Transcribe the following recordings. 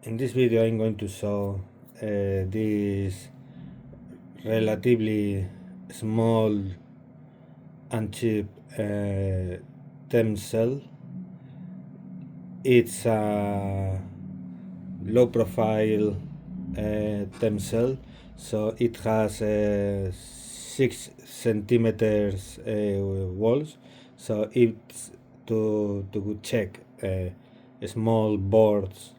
In this video I'm going to show this relatively small and cheap TEM cell. It's a low profile TEM cell, so it has 6 centimeters walls, so it's to check small boards,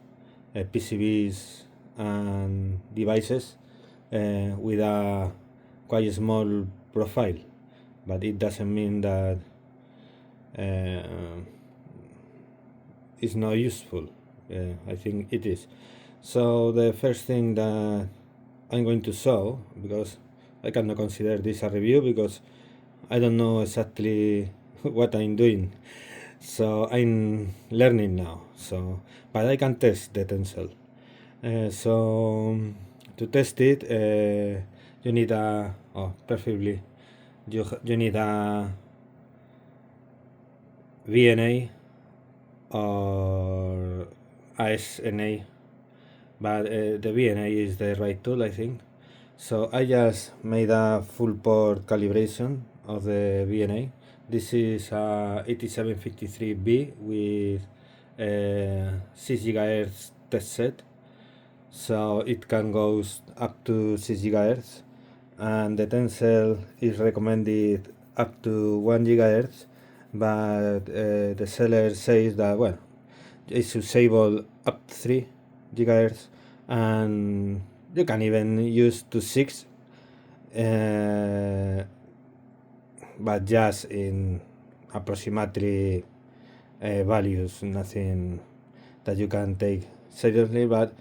PCBs and devices with a quite small profile, but it doesn't mean that it's not useful. I think it is. So the first thing that I'm going to show, because I cannot consider this a review because I don't know exactly what I'm doing, so I'm learning now. So, but I can test the tensor. So to test it, you need a preferably you need a VNA or ASNA, but the VNA is the right tool, I think. So I just made a full port calibration of the VNA. This is a 8753B with 6 GHz test set, so it can go up to 6 GHz, and the tensor is recommended up to 1 GHz, but the seller says that, well, it's usable up to 3 GHz, and you can even use to 6, but just in approximately values, nothing that you can take seriously, but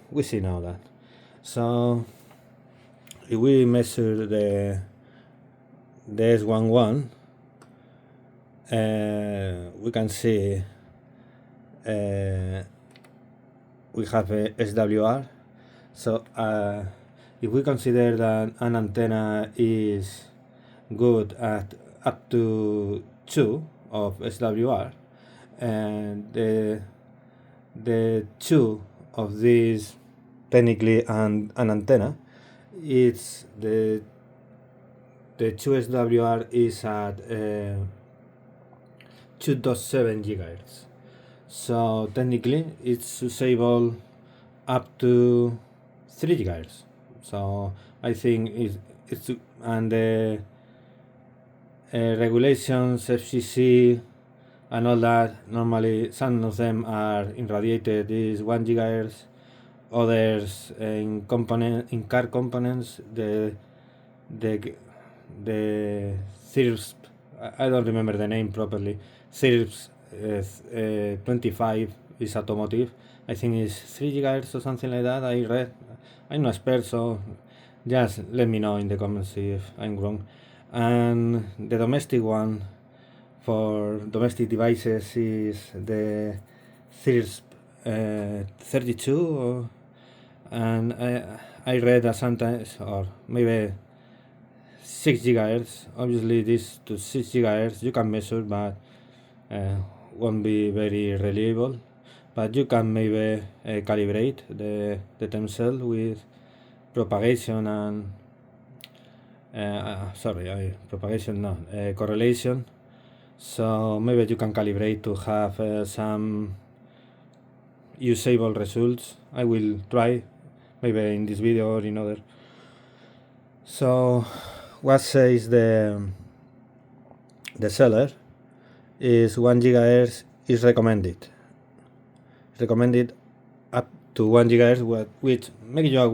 we see now that. So if we measure the S11, we can see we have a SWR. So if we consider that an antenna is good at up to 2 of SWR, and the 2 of these technically an antenna, it's the 2 SWR is at 2.7 GHz. So technically it's usable up to 3 GHz. So I think it's and the regulations, FCC and all that, normally some of them are irradiated is 1 GHz, others in car components, the CIRSP, I don't remember the name properly, CIRSP 25 is automotive, I think it's 3 GHz or something like that. I read, I'm no expert, so just let me know in the comments if I'm wrong. And the domestic one for domestic devices is the CIRSP 32, and I read that sometimes, or maybe 6 GHz. Obviously this to 6 GHz you can measure, but won't be very reliable. But you can maybe calibrate the TEM cell with propagation and correlation. So maybe you can calibrate to have some usable results. I will try maybe in this video or in other. So what says the seller is 1 GHz is recommended up to 1 GHz, which makes you a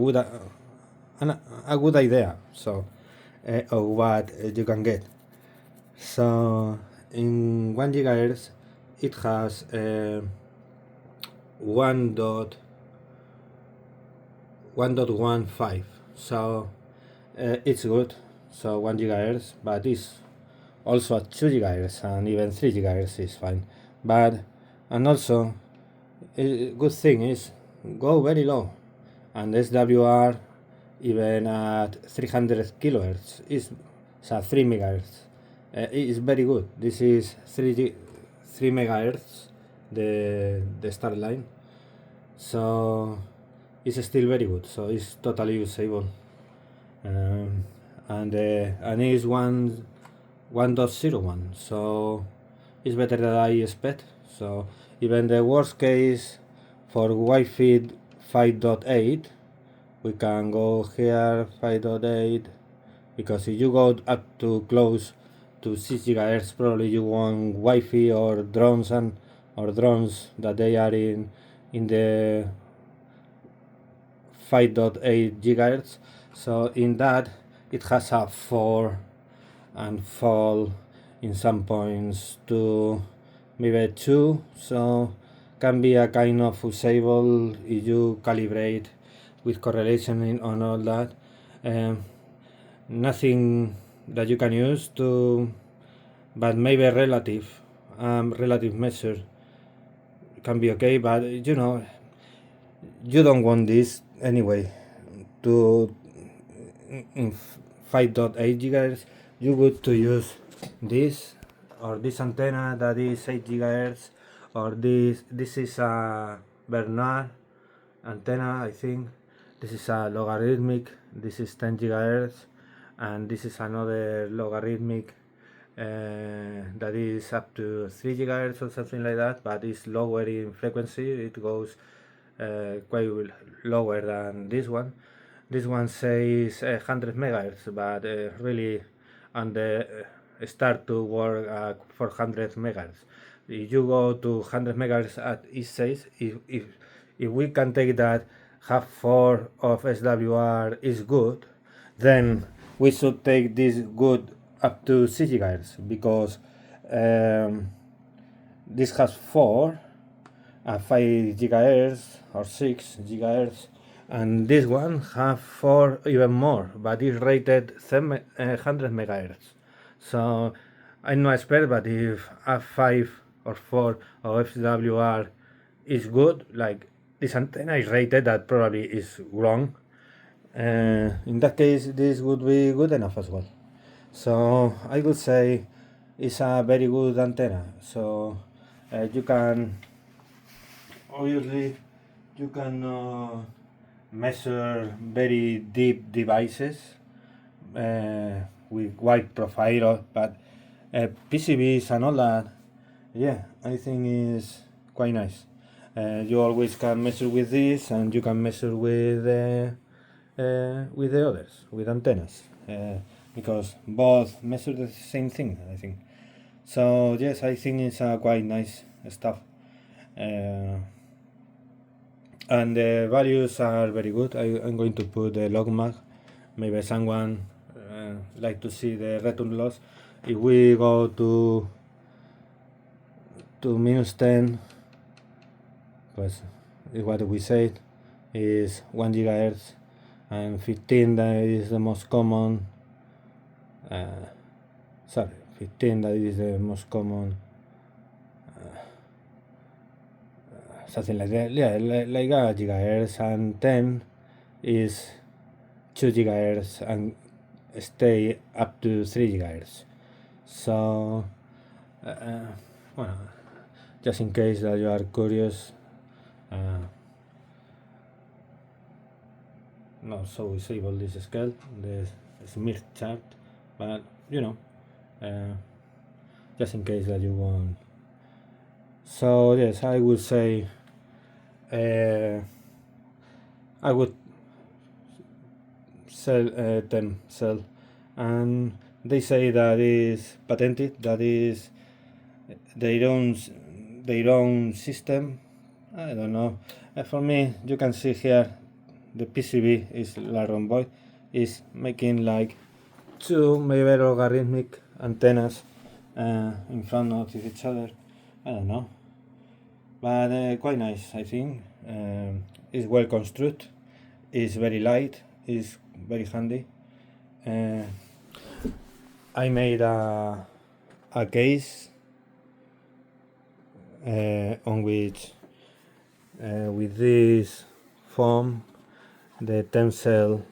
good idea so of what you can get. So in 1 GHz it has 1.15, so it's good. So 1 GHz, but it's also at 2 GHz and even 3 GHz is fine. But and also a good thing is go very low, and SWR even at 300 kilohertz is 3 megahertz. It is very good. This is 3 megahertz, the start line. so it's still very good, so it's totally usable. And it's 1.01, so it's better than I expect. So even the worst case for Wi-Fi 5.8, we can go here 5.8, because if you go up to close to 6 GHz, probably you want Wi-Fi or drones that they are in the 5.8 GHz. So in that it has a 4 and fall in some points to maybe 2, so can be a kind of usable if you calibrate with correlation on all that. Nothing that you can use to, but maybe relative measure can be okay, but you know, you don't want this anyway to in 5.8 GHz. You good to use this or this antenna that is 8 GHz, or this is a Bernard antenna, I think. This is a logarithmic, this is 10 GHz, and this is another logarithmic that is up to 3 GHz or something like that, but it's lower in frequency. It goes quite lower than this one. This one says 100 megahertz, but really on the start to work at 400 megahertz. If you go to 100 megahertz at each size, if we can take that half 4 of SWR is good, then we should take this good up to 6 gigahertz, because this has 4 at 5 gigahertz or 6 gigahertz, and this one have 4 even more, but it's rated 100 megahertz. So I'm no expert, but if F5 or 4 or FWR is good, like this antenna is rated, that probably is wrong. In that case, this would be good enough as well. So I would say it's a very good antenna. So you can, obviously, you can measure very deep devices with wide profile, but PCBs and all that, yeah, I think is quite nice. You always can measure with this, and you can measure with the others, with antennas, because both measure the same thing, I think. So yes, I think it's quite nice stuff. And the values are very good. I'm going to put the log mag. Maybe someone like to see the return loss. If we go to -10, pues what we said is 1 gigahertz, and 15 that is the most common. 15 that is the most common. Something like that, yeah, like a gigahertz, and 10 is 2 gigahertz and stay up to 3 gigahertz. So well, just in case that you are curious, not so visible this scale, the Smith chart, but you know, just in case that you want. So yes, I would say I would sell TEM, and they say that is patented, that is their own system. I don't know. For me, you can see here the PCB is la rhomboid, is making like 2 maybe logarithmic antennas in front of each other. I don't know, but quite nice, I think. It's well constructed, it's very light, it's very handy. I made a case on which with this foam the TEM cell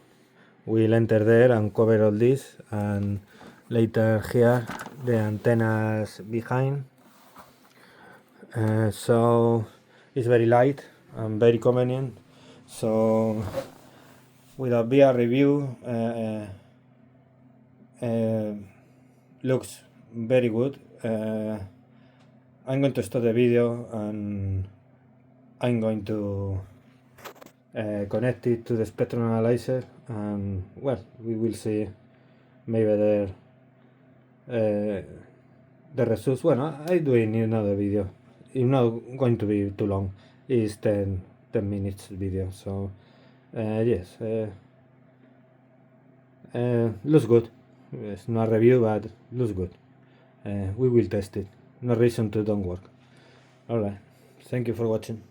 will enter there and cover all this, and later here the antennas behind. So it's very light, and very convenient. So with a VR review, looks very good. I'm going to stop the video and I'm going to connect it to the spectrum analyzer, and well, we will see maybe the results. Well, I do it in another video. It's not going to be too long. It's 10 minutes video. So yes, looks good. It's not a review, but looks good. We will test it. No reason to don't work. Alright, thank you for watching.